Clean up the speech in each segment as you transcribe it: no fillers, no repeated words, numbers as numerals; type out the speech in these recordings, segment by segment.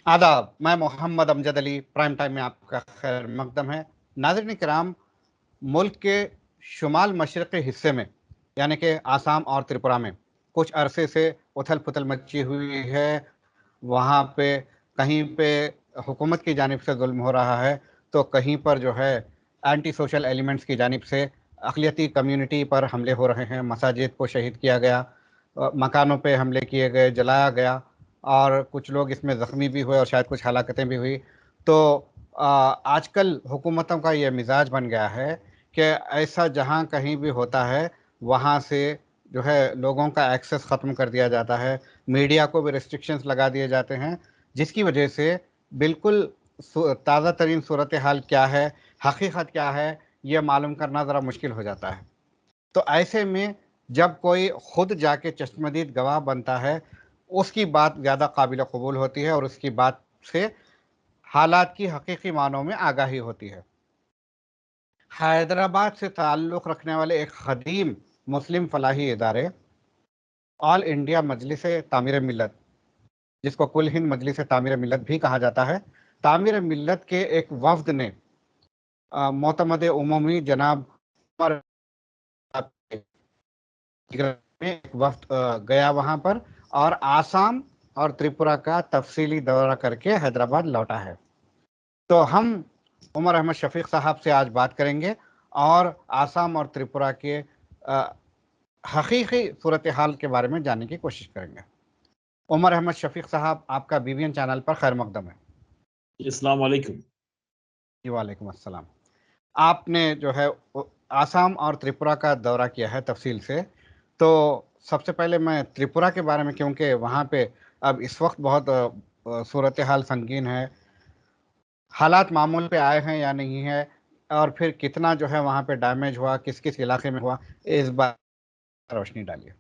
आदाब, मैं Mohammad Amjad Ali prime time में आपका खैर मकदम है। नाज़रीन किराम, मुल्क के शुमाल मशरक़ी हिस्से में यानी कि आसाम और त्रिपुरा में कुछ अरसे से उथल-पुथल मची हुई है। वहाँ पे कहीं पे हुकूमत की जानिब से ज़ुल्म हो रहा है, तो कहीं पर जो है एंटी सोशल एलिमेंट्स की जानिब से अक़लियती कम्युनिटी पर हमले हो रहे हैं। मसाजिद को शहीद किया गया, मकानों पे हमले किए गए, जलाया गया और कुछ लोग इसमें ज़ख्मी भी हुए और शायद कुछ हलाकतें भी हुई। तो आजकल हुकूमतों का ये मिज़ाज बन गया है कि ऐसा जहाँ कहीं भी होता है, वहाँ से जो है लोगों का एक्सेस ख़त्म कर दिया जाता है। मीडिया को भी रिस्ट्रिक्शंस लगा दिए जाते हैं, जिसकी वजह से बिल्कुल ताज़ा तरीन सूरत हाल क्या है, हकीकत क्या है, ये मालूम करना ज़रा मुश्किल हो जाता है। तो ऐसे में जब कोई खुद जाके चश्मदीद गवाह बनता है, उसकी बात ज़्यादा काबिल कबूल होती है और उसकी बात से हालात की हकीकी मानों में आगाही होती है। हैदराबाद से ताल्लुक़ रखने वाले एक क़दीम मुस्लिम फ़लाही इदारे ऑल इंडिया मजलिस तामीर मिल्लत, जिसको कुल हिंद मजलिस तामीर मिल्लत भी कहा जाता है, तामीर मिल्लत के एक वफ़द ने मोतमद उमूमी जनाब उमर में एक वफ़्द गया वहाँ पर और आसाम और त्रिपुरा का तफ़सीली दौरा करके हैदराबाद लौटा है। तो हम उमर अहमद शफ़ीक़ साहब से आज बात करेंगे और आसाम और त्रिपुरा के हकीकी सूरत हाल के बारे में जानने की कोशिश करेंगे। उमर अहमद शफ़ीक़ साहब, आपका बीबीएन चैनल पर खैर मकदम है। अस्सलाम वालेकुम। जी, वालेकुम अस्सलाम। आपने जो है आसाम और त्रिपुरा का दौरा किया है तफ़सील से, तो सबसे पहले मैं त्रिपुरा के बारे में, क्योंकि वहाँ पे अब इस वक़्त बहुत सूरत हाल संगीन है, हालात मामूल पे आए हैं या नहीं है और फिर कितना जो है वहाँ पे डैमेज हुआ, किस-किस इलाके में हुआ, इस बात रोशनी डालिए।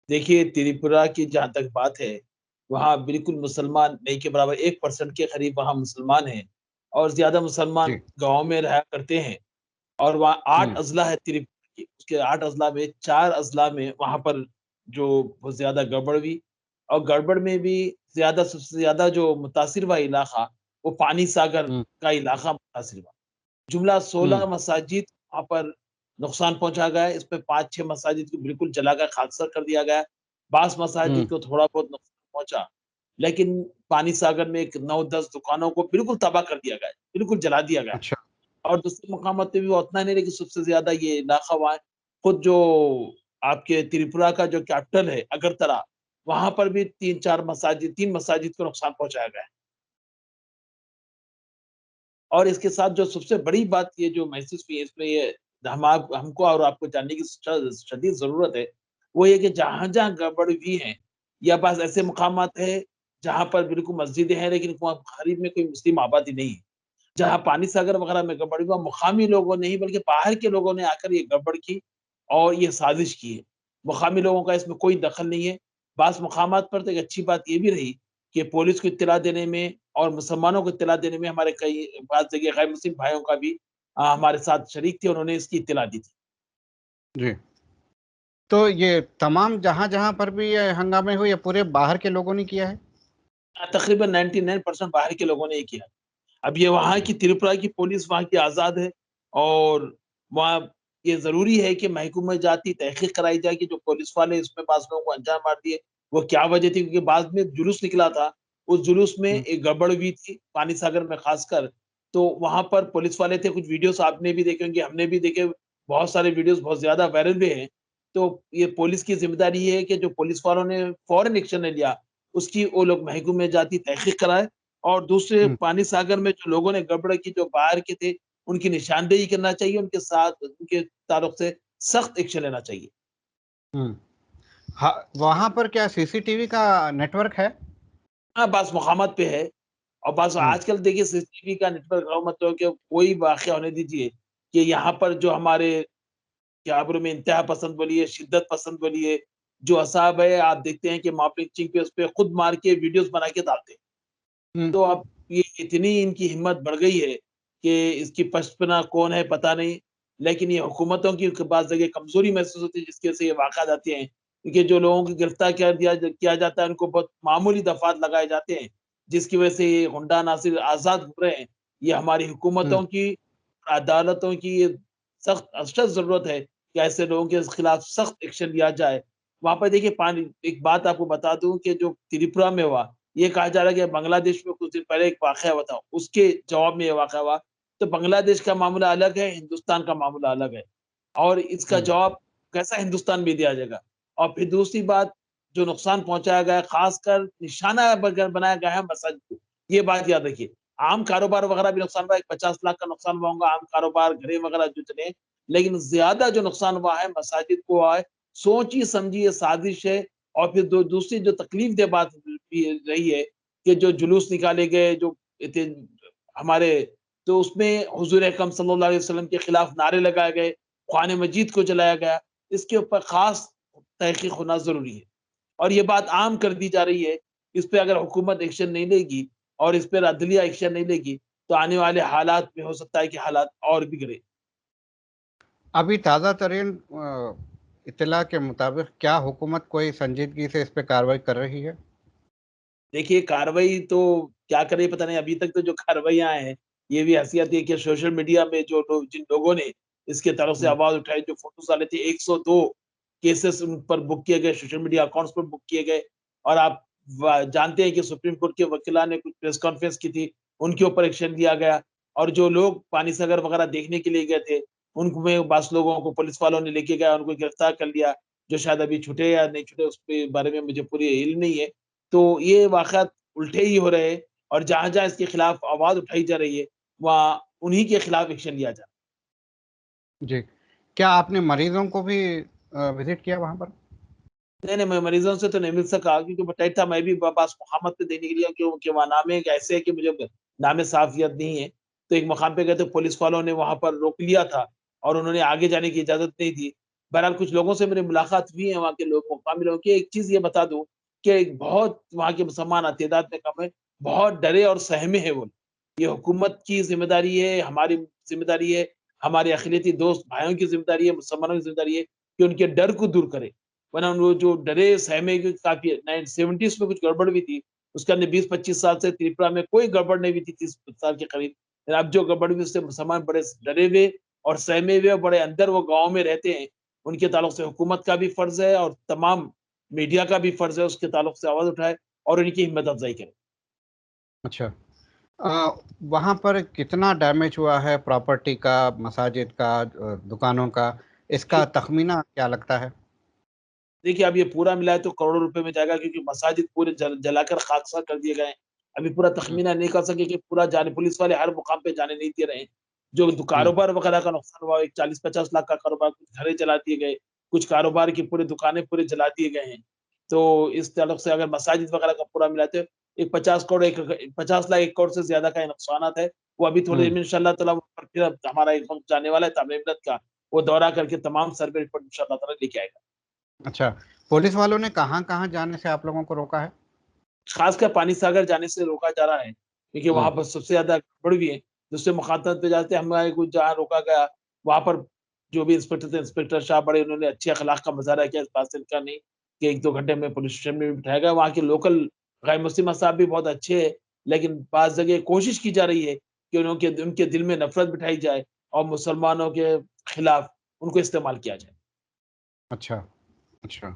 देखिए, त्रिपुरा की जहाँ तक बात है, वहाँ बिल्कुल मुसलमान नहीं के बराबर 1% के करीब वहाँ मुसलमान हैं और ज़्यादा मुसलमान जी। गाँव में रहा करते हैं और वहाँ 8 हुँ, अज़ला है त्रिपुरा की। उसके 8 अज़ला में 4 अज़ला में वहाँ पर जो बहुत ज़्यादा गड़बड़ हुई और गड़बड़ में भी ज़्यादा सबसे ज़्यादा जो मुतासिर हुआ इलाक़ा, वो पानी सागर हुँ, का इलाक़ा मुतासिर हुआ। जुमला हुँ, 16 मसाजिद वहाँ पर नुकसान पहुँचा गया है। इसमें 5-6 मसाजिद को बिल्कुल जलाकर खाकसार कर दिया गया है। बास हुँ। मसाजिद को थोड़ा बहुत नुकसान पहुँचा, लेकिन पानी सागर में एक 9-10 दुकानों को बिल्कुल तबाह कर दिया गया है, बिल्कुल जला दिया गया है। अच्छा। और दूसरे मकामात पे भी उतना नहीं, लेकिन सबसे ज़्यादा ये इलाका वहाँ है। खुद जो आपके त्रिपुरा का जो कैपिटल है अगरतला, वहाँ पर भी 3-4 मसाजिद 3 मसाजिद को नुकसान पहुँचाया गया है। और इसके साथ जो सबसे बड़ी बात ये जो महसूस हुई है इसमें ये हमको और आपको जानने की शदीद ज़रूरत है, वो ये कि जहाँ-जहाँ गड़बड़ हुई है या बस ऐसे मकामात है जहाँ पर बिल्कुल मस्जिदें हैं लेकिन वहाँ करीब में कोई मुस्लिम आबादी नहीं है। जहाँ पानी सागर वगैरह में गड़बड़ी हुआ मुकामी लोगों ने ही बल्कि बाहर के लोगों ने आकर ये गड़बड़ की और ये साजिश की है। मुकामी लोगों का इसमें कोई दखल नहीं है। बाज़ मकामात पर तो एक अच्छी बात ये भी रही कि पुलिस को इत्तला देने में और मुसलमानों को इत्तला देने में हमारे कई बाज़ जगह गैर मुस्लिम भाइयों का भी हमारे साथ शरीक थे, उन्होंने इसकी इत्तला दी थी। जी। तो ये तमाम जहाँ-जहाँ पर भी ये हंगामे हुए, ये पूरे बाहर के लोगों ने किया है? तकरीबन 99% बाहर के लोगों ने ये किया। अब ये वहाँ जी। की त्रिपुरा की पुलिस वहाँ की आज़ाद है और वहाँ ये ज़रूरी है कि महकूम जाती तहक़ीक़ कराई जाए कि जो पुलिस वाले इसमें बाज़ लोगों को अंजाम मार दिए, वो क्या वजह थी? क्योंकि बाद में जुलूस निकला था, उस जुलूस में हुँ, एक गड़बड़ हुई थी, पानी सागर में ख़ासकर, तो वहाँ पर पुलिस वाले थे, कुछ वीडियोज़ आपने भी देखे होंगे, हमने भी देखे, बहुत सारे वीडियोज़ बहुत ज़्यादा वायरल भी हैं। तो ये पुलिस की ज़िम्मेदारी ये है कि जो पुलिस वालों ने फ़ौरन एक्शन नहीं लिया, उसकी वो लोग महकूम जाती तहक़ीक़ कराएँ और दूसरे हुँ, पानी सागर में जो लोगों ने गड़बड़ की, जो बाहर के थे, उनकी निशानदेही करना चाहिए, उनके साथ उनके ताल्लुक से सख्त एक्शन लेना चाहिए। हुँ। हाँ, वहाँ पर क्या सीसीटीवी का नेटवर्क है? हाँ, बाज़ मकामात पे है और बाज़ हुँ, आजकल देखिए सीसीटीवी का नेटवर्क मतलब कि कोई वाक़या होने दीजिए कि यहाँ पर जो हमारे क्या बोलूँ मैं इंतहा पसंद बोलिए, शिद्दत पसंद बोलिए, जो असाब है आप देखते हैं कि मॉब लिंचिंग पे उसपे खुद मार के वीडियोज़ बना के डालते हैं। हुँ, तो अब ये इतनी इनकी हिम्मत बढ़ गई है कि इसकी पशपना कौन है पता नहीं, लेकिन ये हुकूमतों की बाज़ जगह कमज़ोरी महसूस होती है जिसकी वजह से ये वाक़यात आते हैं। क्योंकि जो लोगों को गिरफ्तार किया जाता है उनको बहुत मामूली दफ़ात लगाए जाते हैं जिसकी वजह से ये हुंडा नासिर आज़ाद घूम रहे हैं। ये हमारी हुँ, हुकूमतों की, अदालतों की ये सख्त अशद ज़रूरत है कि ऐसे लोगों के खिलाफ सख्त एक्शन लिया जाए। वहाँ पर देखिए पानी, एक बात आपको बता दूँ कि जो त्रिपुरा में हुआ, ये कहा जा रहा है कि बांग्लादेश में कुछ दिन पहले एक वाक़या हुआ था, उसके जवाब में ये वाक़या हुआ। तो बांग्लादेश का मामला अलग है, हिंदुस्तान का मामला अलग है और इसका हुँ, जवाब कैसा हिंदुस्तान में दिया जाएगा। और फिर दूसरी बात, जो नुकसान पहुँचाया गया है, ख़ासकर निशाना बगर बनाया गया है मसाजिद को, ये बात याद रखिए। आम कारोबार वग़ैरह भी नुकसान हुआ है, 50 लाख का नुकसान हुआ होगा, आम कारोबार, घरें वग़ैरह जो चले, लेकिन ज़्यादा जो नुकसान हुआ है मसाजिद को हुआ है। सोची-समझी ये साज़िश है और फिर दो दूसरी जो तकलीफ़देह बात भी रही है कि जो जुलूस निकाले गए, जो इतने हमारे, तो उसमें हुज़ूर अकरम सल्लल्लाहु अलैहि वसल्लम के खिलाफ नारे लगाए गए, कुरान मजीद को जलाया गया। इसके ऊपर ख़ास तहक़ीक़ होना ज़रूरी है और ये बात आम कर दी जा रही है। इस पे अगर हुकूमत एक्शन नहीं लेगी और इस पे अदलिया एक्शन नहीं लेगी, तो आने वाले हालात में हो सकता है कि हालात और बिगड़े। अभी ताज़ा तरीन इत्तला के मुताबिक क्या हुकूमत कोई संजीदगी से इस पे कार्रवाई कर रही है? देखिए, कार्रवाई तो क्या करे पता नहीं, अभी तक तो जो कार्रवाइयाँ हैं, ये भी हँसी आती है कि सोशल मीडिया में जो लोग, जिन लोगों ने इसके तरफ से हुँ, आवाज़ उठाई, जो फ़ोटोज़ डाले थे, 102 केसेस उन पर बुक किए गए, सोशल मीडिया अकाउंट्स पर बुक किए गए और आप जानते हैं कि सुप्रीम कोर्ट के वकीलान ने कुछ प्रेस कॉन्फ्रेंस की थी, उनके ऊपर एक्शन लिया गया और जो लोग पानीसागर वगैरह देखने के लिए गए थे, उनमें 22 लोगों को पुलिस वालों ने लेके गया, उनको गिरफ्तार कर लिया, जो शायद अभी छूटे या नहीं छूटे, उसके बारे में मुझे पूरी इल्म नहीं है। तो ये वाक़यात उल्टे ही हो रहे हैं और जहाँ-जहाँ इसके खिलाफ आवाज़ उठाई जा रही है, वहाँ उन्हीं के खिलाफ एक्शन लिया जा रहा है। जी। क्या आपने मरीज़ों को भी विज़िट किया वहाँ पर? नहीं, नहीं, मैं मरीज़ों से तो नहीं मिल सका क्योंकि वो टाइट था, मैं भी पास मुक़ामत पे देने के लिए क्योंकि वहाँ नामे ऐसे है कि मुझे नामे साफ़ याद नहीं है। तो एक मकाम पे गए तो पुलिस वालों ने वहाँ पर रोक लिया था और उन्होंने आगे जाने की इजाज़त नहीं दी। बहरहाल कुछ लोगों से मेरी मुलाकात हुई है, वहाँ के लोग, मुकामी लोगों की। एक चीज़ ये बता दूँ कि बहुत वहाँ के मुसलमान तादाद में कम है, बहुत डरे और सहमे हैं वो। ये हुकूमत की ज़िम्मेदारी है, हमारी ज़िम्मेदारी है, हमारे अक़लियती दोस्त भाइयों की ज़िम्मेदारी है, मुसलमानों की ज़िम्मेदारी है कि उनके डर को दूर करें। वरना वो जो डरे सहमे की काफ़ी है, 70s में कुछ गड़बड़ भी थी। उसके अंदर 20-25 साल से त्रिपुरा में कोई गड़बड़ नहीं हुई थी, 30 साल के करीब। लेकिन अब जो गड़बड़ हुई उससे मुसलमान बड़े डरे हुए और सहमे हुए और बड़े अंदर वो गाँव में रहते हैं। उनके ताल्लुक से हुकूमत का भी फ़र्ज़ है और तमाम मीडिया का भी फ़र्ज़ है उसके ताल्लुक से आवाज़ उठाए और उनकी हिम्मत अफ़ज़ाई करे। अच्छा। वहाँ पर कितना डैमेज हुआ है प्रॉपर्टी का, मसाजिद का, दुकानों का? इसका देखिए तख़मीना क्या लगता है? देखिए, अब ये पूरा मिलाए तो करोड़ों रुपए में जाएगा क्योंकि मसाजिद पूरे जलाकर खाकसार कर दिए गए हैं। अभी पूरा हुँ, तख़मीना नहीं कर सके कि पूरा जाने, पुलिस वाले हर मुकाम पे जाने नहीं दे रहे हैं। जो हुँ, कारोबार वगैरह का नुकसान हुआ, एक 40-50 लाख का कारोबार, कुछ घरें जला दिए गए, कुछ कारोबार की पूरी दुकानें पूरे जला दिए गए हैं। तो इस ताल्लुक से अगर मसाजिद वगैरह का पूरा मिलाते हैं, एक 50 करोड़, एक 50 लाख 1 करोड़ से ज़्यादा का ये नुकसानात है। वो अभी थोड़ी देर हुँ। में इंशाअल्लाह ताला फिर हमारा एक वक़्त जाने वाला है तामीर-ए-मिल्लत का, वो दौरा करके तमाम सर्वे रिपोर्ट इंशाअल्लाह ताला लेके आएगा। अच्छा, पुलिस वालों ने कहाँ-कहाँ जाने से आप लोगों को रोका है? खासकर पानी सागर जाने से रोका जा रहा है, क्योंकि हुँ, वहाँ पर सबसे ज़्यादा गड़बड़ भी है। दूसरे मुखातब पे जाते हमारे को जहाँ रोका गया, वहाँ पर जो भी इंस्पेक्टर थे, इंस्पेक्टर साहब बड़े उन्होंने अच्छे अखलाक का मुज़ाहरा किया, इस बात से इनकार नहीं कि 1-2 घंटे में पुलिस स्टेशन में भी बिठाया गया। वहाँ के लोकल गैर मुस्लिम साहब भी बहुत अच्छे हैं, लेकिन बाज़ जगह कोशिश की जा रही है कि उनके उनके दिल में नफ़रत बिठाई जाए और मुसलमानों के खिलाफ उनको इस्तेमाल किया जाए। अच्छा, अच्छा।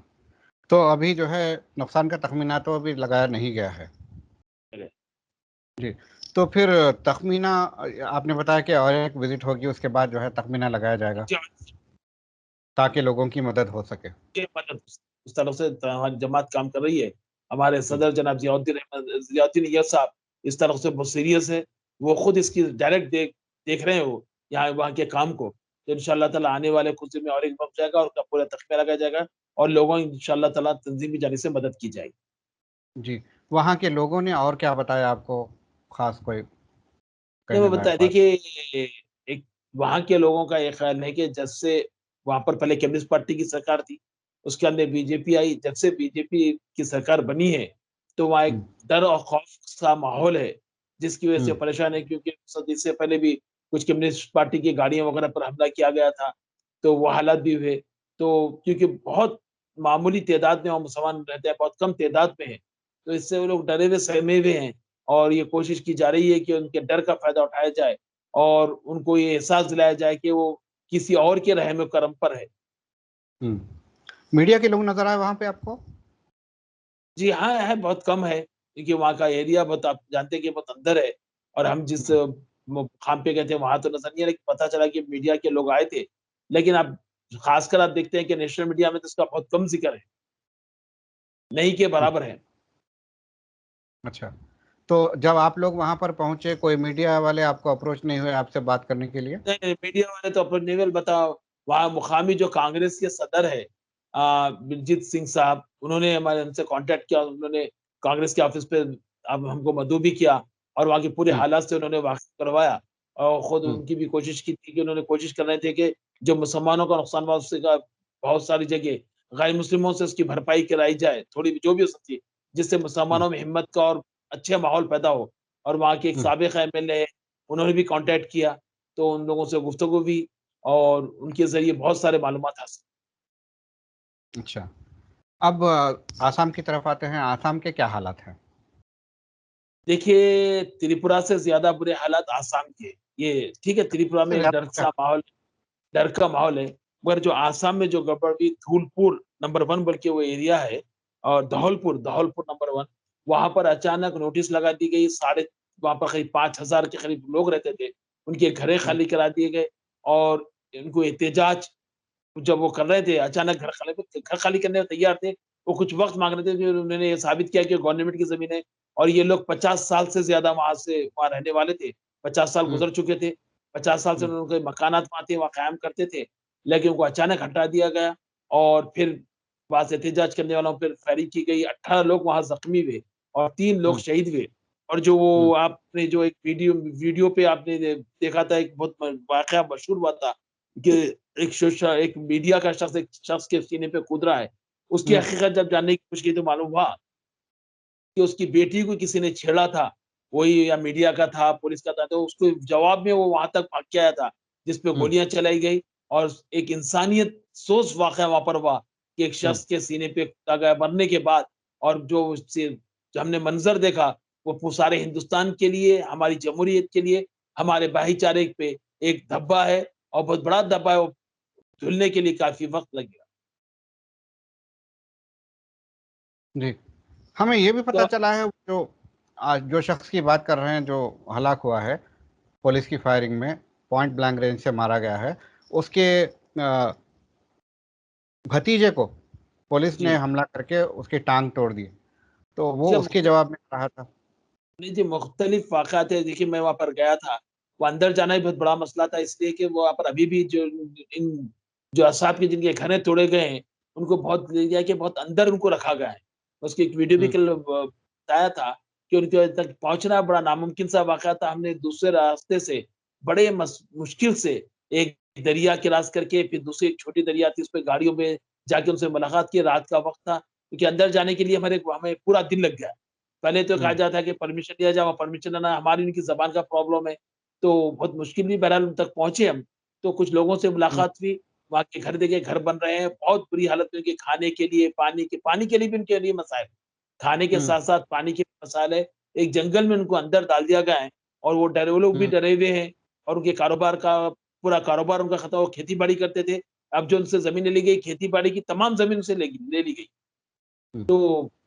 तो अभी जो है नुकसान का तख़मीना तो अभी लगाया नहीं गया है। जी, तो फिर तख़मीना आपने बताया कि और एक विज़िट होगी उसके बाद जो है तख़मीना लगाया जाएगा, ताकि लोगों की मदद हो सके। के मतलब उस तरफ से हमारी जमात काम कर रही है। हमारे हुँ, सदर जनाब ज़ियाउद्दीन अय्यर साहब इस तरफ से बहुत सीरियस है। वो खुद इसकी डायरेक्ट देख रहे हैं वो, यहाँ वहाँ के काम को। तो इंशाअल्लाह ताला आने वाले कुछ दिन में और एक वक़्त जाएगा और उसका पूरा तख्मिया लगाया जाएगा और लोगों इंशाअल्लाह ताला तंज़ीमी जानिब से मदद की जाएगी। जी। वहाँ के लोगों ने और क्या बताया आपको ख़ास कोई नहीं, कहने मैं लायक बता बात? देखिए, एक वहाँ के लोगों का ये ख़्याल है कि जब से वहाँ पर पहले कम्युनिस्ट पार्टी की सरकार थी, उसके अंदर बीजेपी आई, जब से बीजेपी की सरकार बनी है, तो वहाँ हुँ, एक डर और खौफ सा माहौल है, जिसकी वजह से हुँ, परेशान है क्योंकि इससे पहले भी कुछ कम्युनिस्ट पार्टी की गाड़ियाँ वग़ैरह पर हमला किया गया था, तो वो हालात भी हुए। तो क्योंकि बहुत मामूली तादाद में वहाँ मुसलमान रहते हैं, बहुत कम तादाद में हैं, तो इससे वो लोग डरे हुए, सहमे हुए हैं और ये कोशिश की जा रही है कि उनके डर का फ़ायदा उठाया जाए और उनको ये एहसास दिलाया जाए कि वो किसी और के रहम-ओ-करम पर है। हुँ। मीडिया के लोग नज़र आए वहाँ पे आपको? जी हाँ, है बहुत कम है, क्योंकि वहाँ का एरिया बहुत आप जानते हैं कि बहुत अंदर है और हम जिस हुँ। मुकाम पे गए थे वहाँ तो नज़र नहीं आया, लेकिन पता चला कि मीडिया के लोग आए थे। लेकिन आप ख़ासकर आप देखते हैं कि नेशनल मीडिया में तो इसका बहुत कम ज़िक्र है, नहीं के हुँ। बराबर है। अच्छा। तो जब आप लोग वहाँ पर पहुँचे, कोई मीडिया वाले आपको अप्रोच नहीं हुए आपसे बात करने के लिए? नहीं, नहीं, मीडिया वाले तो अपनेबल बताओ, वहाँ मुकामी जो कांग्रेस के सदर है दिलजीत सिंह साहब, उन्होंने हमारे हमसे कॉन्टैक्ट किया, उन्होंने कांग्रेस के ऑफ़िस पे अब हमको मदऊ भी किया और वहाँ के पूरे हुँ। हालात से उन्होंने वाकिफ़ करवाया और खुद हुँ। उनकी भी कोशिश की थी कि उन्होंने कोशिश कर रहे थे कि जो मुसलमानों का नुकसान हुआ उससे का बहुत सारी जगह गैर मुस्लिमों से उसकी भरपाई कराई जाए, थोड़ी भी जो भी हो सकती है, जिससे हुँ। मुसलमानों में हिम्मत का और अच्छा माहौल पैदा हो और वहाँ के एक हुँ। साबिक़ एमएलए उन्होंने भी कॉन्टैक्ट किया। तो उन लोगों से गुफ्तगू भी और उनके ज़रिए बहुत सारे मालूमात हासिल। अच्छा। अब आसाम की तरफ आते हैं, आसाम के क्या हालात हैं? देखिए, त्रिपुरा से ज़्यादा बुरे हालात आसाम के। ये ठीक है, त्रिपुरा सबसे में ज़्यादा क्या? डर का माहौल है, मगर जो आसाम में जो गड़बड़ हुई धूलपुर नंबर 1 बल्कि वो एरिया है और धौलपुर नंबर 1 वहाँ पर अचानक नोटिस लगा दी गई, साढ़े वहाँ पर करीब 5,000 के करीब लोग रहते थे। उनके घरें हुँ। खाली करा दिए गए और इनको एहतिजाज जब वो कर रहे थे, अचानक घर खाली करने को तैयार थे। वो कुछ वक़्त माँग रहे थे, फिर उन्होंने ये साबित किया कि गवर्नमेंट की ज़मीन है और ये लोग 50 साल से ज़्यादा वहाँ रहने वाले थे। 50 साल हुँ। गुज़र चुके थे। 50 साल से हुँ। उनके मकानात वहाँ थे, वहाँ कायम करते थे। लेकिन उनको अचानक हटा दिया गया और फिर वहाँ से एहतजाज करने वालों पर फायरिंग की गई। 18 लोग वहाँ ज़ख्मी हुए और 3 लोग हुँ। शहीद हुए। और जो वो हुँ। आपने जो एक वीडियो पे आपने देखा था, एक बहुत वाक़या मशहूर हुआ था कि एक मीडिया का शख्स एक शख्स के सीने पे कूद रहा है। उसकी हुँ। हकीकत जब जानने की कोशिश की तो मालूम हुआ कि उसकी बेटी को किसी ने छेड़ा था। वही या मीडिया का था, पुलिस का था, तो उसको जवाब में वो वहाँ तक भाग के आया था, जिस पे हुँ। गोलियाँ चलाई गई और एक इंसानियत सोच वाक़या वहाँ पर हुआ कि एक हुँ। शख्स के सीने पे कूदा गया मरने के बाद और जो हमने मंज़र देखा, वो सारे हिंदुस्तान के लिए, हमारी जमहूरियत के लिए, हमारे भाईचारे पे एक धब्बा है और बहुत बड़ा धब्बा है, वो धुलने के लिए काफ़ी वक़्त लगेगा। जी। हमें ये भी पता तो चला है जो शख्स की बात कर रहे हैं जो हलाक हुआ है, पुलिस की फायरिंग में पॉइंट ब्लैंक रेंज से मारा गया है, उसके भतीजे को पुलिस ने जी, हमला करके उसकी टाँग तोड़ दी। तो वो जी, उसके जवाब में कहा था। नहीं जी, मुख्तलिफ वाक़यात है। देखिए, मैं वहाँ पर गया था, वो अंदर जाना ही बहुत बड़ा मसला था इसलिए कि वहाँ पर अभी भी इन जो असाब के जिनके घरें तोड़े गए हैं, उनको बहुत ले गया कि बहुत अंदर उनको रखा गया है। उसकी एक वीडियो भी हुँ। कल बताया था कि उनके तक पहुँचना बड़ा नामुमकिन सा वाक़या था। हमने दूसरे रास्ते से बड़े मुश्किल से एक दरिया क्रॉस करके फिर दूसरी एक छोटी दरिया थी, उसपे गाड़ियों में जाके उनसे मुलाकात की, रात का वक़्त था, क्योंकि अंदर जाने के लिए हमें पूरा दिन लग गया। पहले तो कहा हुँ। जाता है कि परमिशन लिया जाए, वहाँ परमिशन लेना हमारी उनकी ज़बान का प्रॉब्लम है, तो बहुत मुश्किल भी बहरहाल उन तक पहुँचे हम। तो कुछ लोगों से हुँ। मुलाकात हुई, वहाँ के घर देखे, घर बन रहे हैं, बहुत बुरी हालत में उनके खाने के लिए, पानी के लिए भी उनके लिए मसाइल। खाने के हुँ। साथ-साथ पानी के मसाइल है। एक जंगल में उनको अंदर डाल दिया गया है और वो लोग भी हुँ। डरे हुए हैं और उनके कारोबार का पूरा कारोबार उनका खत्म, वो खेती-बाड़ी करते थे। अब जो उनसे ज़मीनें ली गई, खेती-बाड़ी की तमाम ज़मीन उनसे ले ली गई। हुँ। तो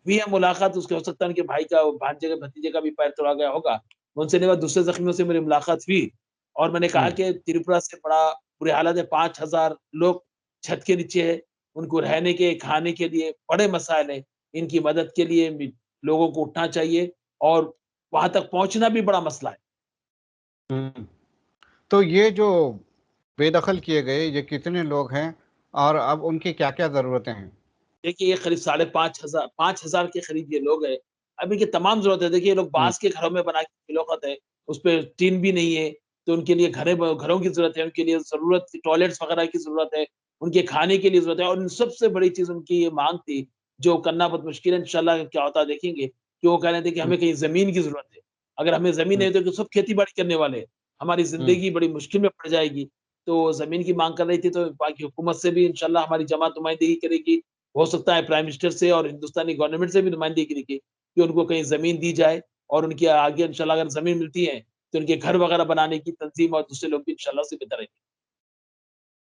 हुई है मुलाकात, उसके हो सकता है उनके भाई का, भांजे का, भतीजे का भी पैर तोड़ा गया होगा। उनसे नहीं हुआ, दूसरे ज़ख्मियों से मेरी मुलाकात हुई और मैंने कहा हुँ। कि त्रिपुरा से बड़ा बुरे हालात है, 5,000 लोग छत के नीचे हैं, उनको रहने के, खाने के लिए बड़े मसाइल हैं। इनकी मदद के लिए भी लोगों को उठना चाहिए और वहाँ तक पहुँचना भी बड़ा मसला है। हुँ। तो ये जो बेदखल किए गए, ये कितने लोग हैं और अब उनकी क्या-क्या ज़रूरतें हैं? देखिए, ये करीब साढ़े 5,000 के करीब ये लोग हैं। अब इनकी तमाम ज़रूरत है। देखिए, ये लोग हुँ। बाँस के घरों में बना के खिलौखत है, उसपे टीन भी नहीं है, तो उनके लिए घरों की ज़रूरत है, उनके लिए ज़रूरत टॉयलेट्स वगैरह की ज़रूरत है, उनके खाने के लिए ज़रूरत है और सबसे बड़ी चीज़ उनकी ये माँग थी, जो करना बहुत मुश्किल है, इंशाअल्लाह क्या होता है देखेंगे, कि वो कह रहे थे कि हुँ। हमें कहीं ज़मीन की ज़रूरत है। अगर हमें ज़मीन हुँ। नहीं तो सब खेती-बाड़ी करने वाले हैं, हमारी हुँ। ज़िंदगी बड़ी मुश्किल में पड़ जाएगी। तो ज़मीन की माँग कर रही थी, तो बाकी हुकूमत से भी इंशाअल्लाह हमारी जमात नुमाइंदगी करेगी। हो सकता है प्राइम मिनिस्टर से और हिंदुस्तानी गवर्नमेंट से भी नुमाइंदगी की कि उनको कहीं ज़मीन दी जाए और उनकी आगे इंशाल्लाह अगर ज़मीन मिलती है, तो उनके घर वगैरह बनाने की तंज़ीम और दूसरे लोग भी इंशाल्लाह उससे बेहतर रहेंगे।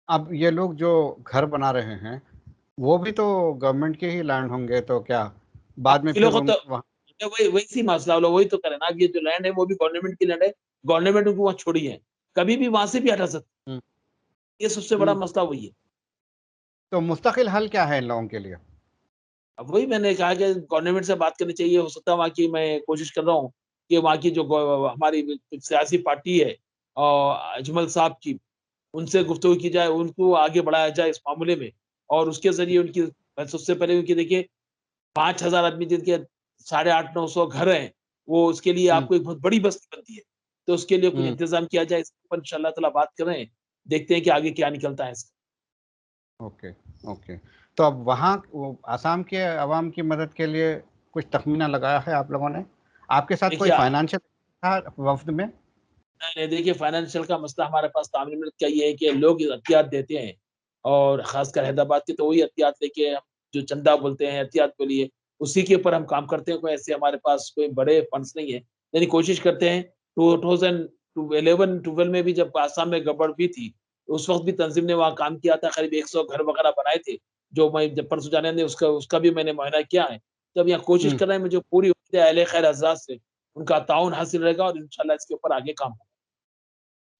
अब ये लोग जो घर बना रहे हैं, वो भी तो गवर्नमेंट के ही लैंड होंगे, तो क्या बाद में ये फिर लोग तो वहाँ वही वैसी मसला वो लोग वही तो करें ना, अब ये जो लैंड है वो भी गवर्नमेंट की लैंड है, गवर्नमेंट उनको वहाँ छोड़ी है, कभी भी वहाँ से भी हटा सकती हुँ, है, ये सबसे बड़ा हुँ, मसला वही है। तो मुस्तकिल हल क्या है इन लोगों के लिए? अब वही मैंने कहा कि गवर्नमेंट से बात करनी चाहिए, हो सकता है वहाँ की मैं कोशिश कर रहा हूँ कि वहाँ की जो हमारी सियासी पार्टी है अजमल साहब की, उनसे गुफ्तगू की जाए, उनको आगे बढ़ाया जाए इस मामले में और उसके ज़रिए उनकी सबसे पहले उनकी देखिए 5,000 आदमी जिनके 850-900 घर हैं, वो उसके लिए हुँ, आपको एक बहुत बड़ी बस्ती बनती है। तो उसके लिए कुछ हुँ, इंतज़ाम किया जाए, इसके ऊपर इंशाअल्लाह ताला बात करें, देखते हैं कि आगे क्या निकलता है इसका। Okay, okay. तो अब वहाँ वो असम के अवाम की मदद के लिए कुछ तख़मीना लगाया है आप लोगों ने? आपके साथ कोई देखिए फाइनेंशियल था वफ़्द में? नहीं, नहीं, देखिए फाइनेंशियल का मसला हमारे पास तामील मुल्क का ये है कि लोग एहतियात देते हैं और ख़ासकर हैदराबाद के तो वही एहतियात लेके हम जो चंदा बोलते हैं एहतियात के लिए, उसी के ऊपर हम काम करते हैं, कोई ऐसे हमारे पास कोई बड़े फंड्स नहीं है। यानी कोशिश करते हैं 2011-12 में भी जब आसाम में गड़बड़ हुई थी, तो उस वक़्त भी तंज़ीम ने वहाँ काम किया था, करीब 100 घर वग़ैरह बनाए थे, जो मैं जब परसों जाने ने उसका उसका भी मैंने मुआयना किया है। तो अब यहाँ कोशिश हुँ, कर रहे हैं, मुझे पूरी उम्मीद है अहले खैर हज़रात से, उनका ताउन हासिल रहेगा और इंशाअल्लाह इसके ऊपर आगे काम होगा।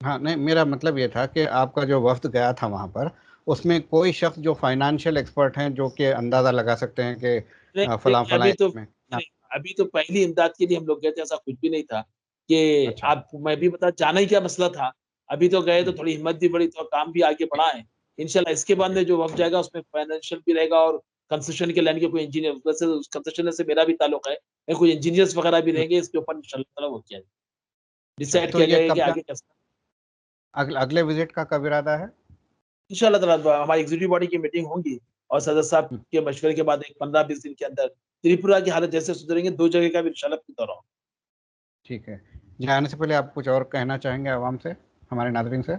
हाँ, नहीं मेरा मतलब ये था कि आपका जो वफ़्द गया था वहाँ पर, उसमें कोई शख़्स जो फाइनेंशियल एक्सपर्ट हैं, जो कि अंदाज़ा लगा सकते हैं कि नहीं, देखिए फलाँ-फलाँ एरिया में ना अभी तो पहली इमदाद के लिए हम लोग गए थे, ऐसा कुछ भी नहीं था कि अच्छा, आप मैं भी बता जाना ही क्या मसला था। अभी तो गए तो हुँ, थोड़ी हिम्मत भी बढ़ी, थोड़ा काम भी आगे बढ़ा है। इंशाल्लाह इसके बाद ओके, में जो वक़्त जाएगा उसमें फाइनेंशियल भी रहेगा और कंस्ट्रक्शन के लाइन के कोई इंजीनियर वैसे उस कंस्ट्रक्शन से मेरा भी ताल्लुक है। कोई इंजीनियर्स वगैरह भी हुँ, रहेंगे, इसके ऊपर इंशाल्लाह ताला वो किया जाए अच्छा, डिसाइड तो किया ये जाएगा कि कब आगे कैसे अगले विज़िट का कब इरादा है? इंशाल्लाह ताला हमारी एग्ज़ीक्यूटिव बॉडी की मीटिंग होंगी और सदर साहब हुँ, के मशवरे के बाद एक 15-20 दिन के अंदर त्रिपुरा की हालत जैसे सुधरेंगे 2 जगह का भी इंशाल्लाह फिर दौरा होगा। ठीक है। जाने से पहले आप कुछ और कहना चाहेंगे अवाम से, हमारे नाज़रीन से?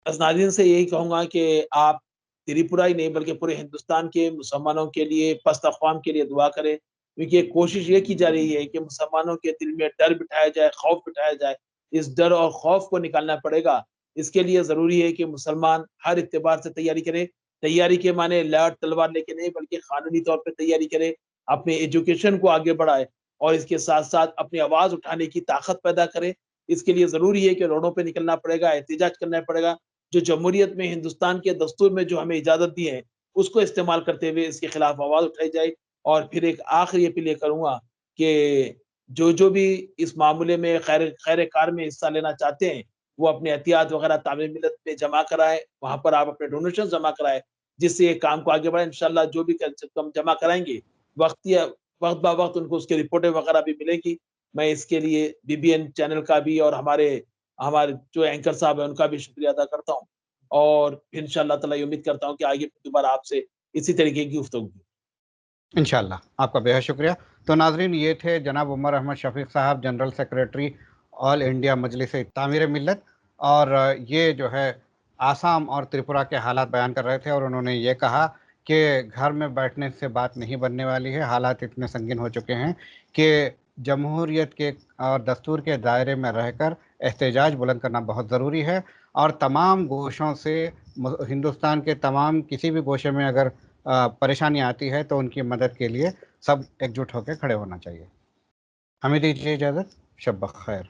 बस नाज़रीन से यही कहूँगा कि आप त्रिपुरा ही नहीं बल्कि पूरे हिंदुस्तान के मुसलमानों के लिए, पस्त अक़वाम के लिए दुआ करें, क्योंकि एक कोशिश ये की जा रही है कि मुसलमानों के दिल में डर बिठाया जाए, खौफ बिठाया जाए। इस डर और खौफ को निकालना पड़ेगा। इसके लिए ज़रूरी है कि मुसलमान हर एतबार से तैयारी करें। तैयारी के माने लाठ तलवार लेके नहीं बल्कि कानूनी तौर पे तैयारी करें, अपने एजुकेशन को आगे बढ़ाएँ और इसके साथ-साथ अपनी आवाज़ उठाने की ताकत पैदा करें। इसके लिए ज़रूरी है कि रोडों पे निकलना पड़ेगा, एहतिजाज करना पड़ेगा। जो जमहूरियत में हिंदुस्तान के दस्तूर में जो हमें इजाज़त दी है, उसको इस्तेमाल करते हुए इसके खिलाफ आवाज़ उठाई जाए और फिर एक आखिरी अपील ये करूँगा कि जो भी इस मामले में खैर कार में हिस्सा लेना चाहते हैं, वो अपने एहतियात वगैरह तामीर-मिल्लत में जमा कराएँ, वहाँ पर आप अपने डोनेशन जमा कराएँ, जिससे ये काम को आगे बढ़ाएँ। इंशाअल्लाह जो भी कम जमा कराएँगे, वक़्त बा वक़्त उनको उसकी रिपोर्टें वगैरह भी मिलेंगी। मैं इसके लिए बीबीएन चैनल का भी और हमारे हमारे जो एंकर साहब हैं, उनका भी शुक्रिया अदा करता हूँ और फिर इंशाअल्लाह ताला ये उम्मीद करता हूँ कि आगे फिर दोबारा आपसे इसी तरीके की गुफ्तगू होगी। इंशाअल्लाह, आपका बेहद शुक्रिया। तो नाज़रीन ये थे जनाब उमर अहमद शफ़ीक़ साहब, जनरल सेक्रेटरी ऑल इंडिया मजलिस तामीर मिल्लत और ये जो है आसाम और त्रिपुरा के हालात बयान कर रहे थे और उन्होंने ये कहा कि घर में बैठने से बात नहीं बनने वाली है, हालात इतने संगीन हो चुके हैं कि जमहूरियत के और दस्तूर के दायरे में रहकर एहतजाज बुलंद करना बहुत ज़रूरी है और तमाम गोशों से हिंदुस्तान के तमाम किसी भी गोशे में अगर परेशानी आती है तो उनकी मदद के लिए सब एकजुट होकर खड़े होना चाहिए। हमें दीजिए इजाज़त। शब बख़ैर।